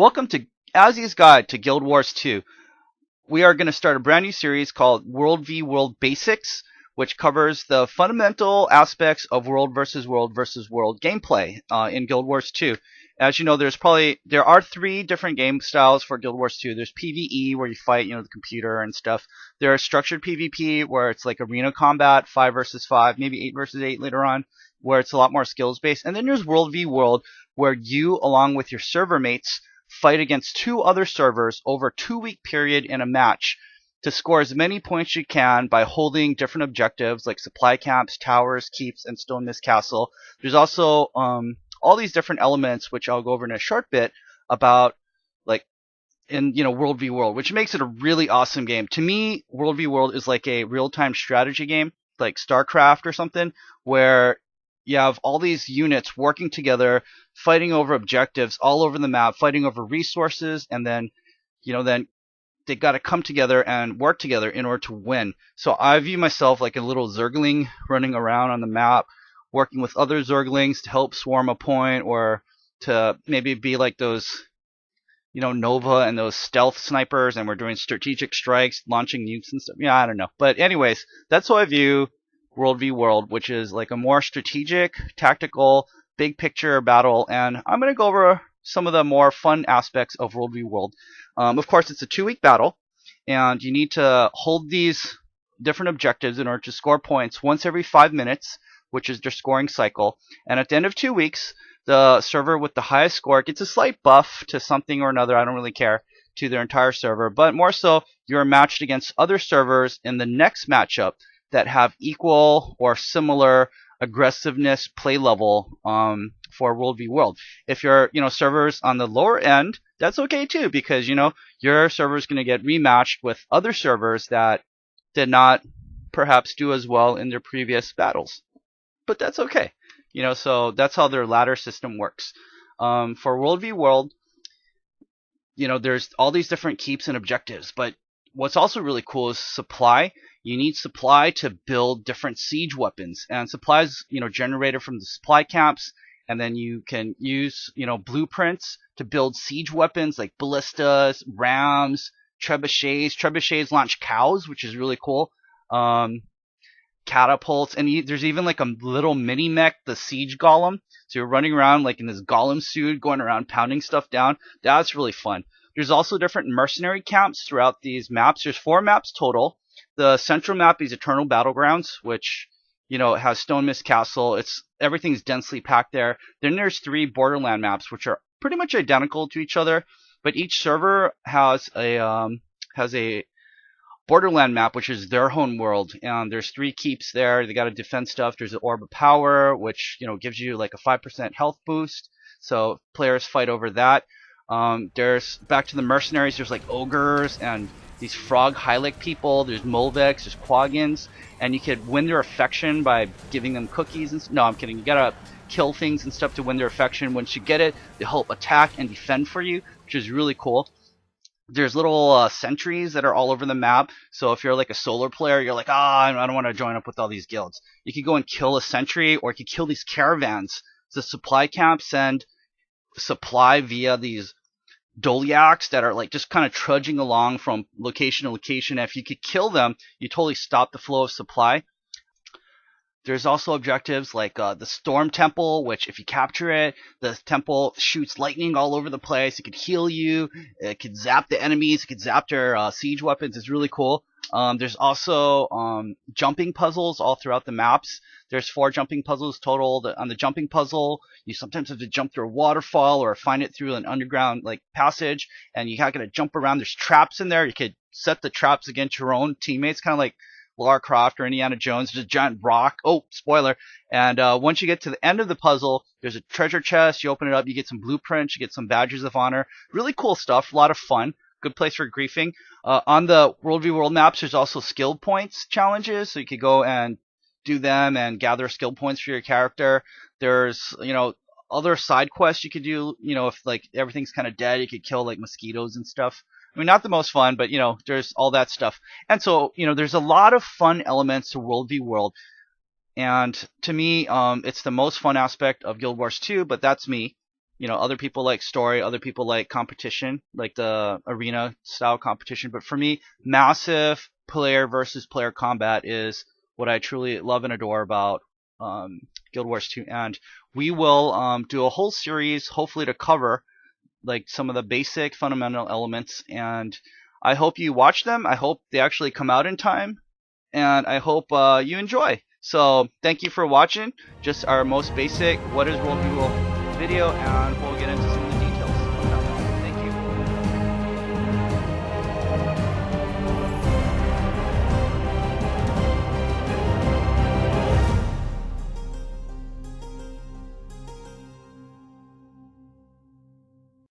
Welcome to Azzy's Guide to Guild Wars 2. We are going to start a brand new series called WvW Basics, which covers the fundamental aspects of world versus world gameplay in Guild Wars 2. As you know, there are three different game styles for Guild Wars 2. There's PvE, where you fight, the computer and stuff. There's structured PvP, where it's like arena combat, 5 versus 5, maybe 8 versus 8 later on, where it's a lot more skills based. And then there's World v World, where you, along with your server mates, fight against two other servers over a 2-week period in a match to score as many points you can by holding different objectives like supply camps, towers, keeps, and Stone Mist Castle. There's also all these different elements, which I'll go over in a short bit about, like in World v World, which makes it a really awesome game. To me, World v World is like a real-time strategy game, like StarCraft or something, where you have all these units working together, fighting over objectives all over the map, fighting over resources, and then they got to come together and work together in order to win. So I view myself like a little Zergling running around on the map, working with other Zerglings to help swarm a point, or to maybe be like those, Nova and those stealth snipers, and we're doing strategic strikes, launching nukes and stuff. Yeah, I don't know. But anyways, that's how I view World v World, which is like a more strategic, tactical, big picture battle. And I'm going to go over some of the more fun aspects of World v World. Of course, it's a 2-week battle, and you need to hold these different objectives in order to score points once every 5 minutes, which is their scoring cycle. And at the end of 2 weeks, the server with the highest score gets a slight buff to something or another, I don't really care, to their entire server. But more so, you're matched against other servers in the next matchup that have equal or similar aggressiveness play level for World v World. If you're servers on the lower end, that's okay too, because your server is going to get rematched with other servers that did not perhaps do as well in their previous battles. But that's okay. So that's how their ladder system works. For World v World, there's all these different keeps and objectives, but what's also really cool is supply. You need supply to build different siege weapons, and supplies, generated from the supply camps, and then you can use, blueprints to build siege weapons like ballistas, rams, trebuchets. Trebuchets launch cows, which is really cool. Catapults, and there's even like a little mini mech, the siege golem. So you're running around like in this golem suit, going around pounding stuff down. That's really fun. There's also different mercenary camps throughout these maps. There's 4 maps total. The central map is Eternal Battlegrounds, which has Stone Mist Castle. Everything's densely packed there. Then there's 3 Borderland maps, which are pretty much identical to each other, but each server has a Borderland map, which is their home world, and there's 3 keeps there. They got to defend stuff. There's an Orb of Power, which gives you like a 5% health boost, so players fight over that. There's back to the mercenaries. There's like ogres and these frog Hylic people. There's Molvex, there's Quaggins, and you could win their affection by giving them cookies and no, I'm kidding. You gotta kill things and stuff to win their affection. Once you get it, they help attack and defend for you, which is really cool. There's little sentries that are all over the map. So if you're like a solar player, you're like, I don't want to join up with all these guilds. You could go and kill a sentry, or you could kill these caravans. The supply camps send supply via these Doliacs that are like just kind of trudging along from location to location. If you could kill them, you totally stop the flow of supply. There's also objectives like the Storm Temple, which if you capture it, the temple shoots lightning all over the place. It could heal you. It could zap the enemies. It could zap their siege weapons. It's really cool. There's also jumping puzzles all throughout the maps. There's 4 jumping puzzles total. On the jumping puzzle, you sometimes have to jump through a waterfall or find it through an underground passage, and you gotta jump around. There's traps in there. You could set the traps against your own teammates, kind of like Lara Croft or Indiana Jones. There's a giant rock. Oh, spoiler. And once you get to the end of the puzzle, there's a treasure chest. You open it up, you get some blueprints, you get some badges of honor. Really cool stuff. A lot of fun. Good place for griefing. On the World v World maps, there's also skill points challenges, so you could go and do them and gather skill points for your character. There's, other side quests you could do. If like everything's kind of dead, you could kill like mosquitoes and stuff. I mean, not the most fun, but there's all that stuff. And so, there's a lot of fun elements to World v World. And to me, it's the most fun aspect of Guild Wars 2, but that's me. You know, other people like story, other people like competition, like the arena style competition. But for me, massive player versus player combat is what I truly love and adore about Guild Wars 2. And we will do a whole series, hopefully, to cover like some of the basic fundamental elements. And I hope you watch them. I hope they actually come out in time, and I hope you enjoy. So thank you for watching. Just our most basic what is World v World video, and we'll get into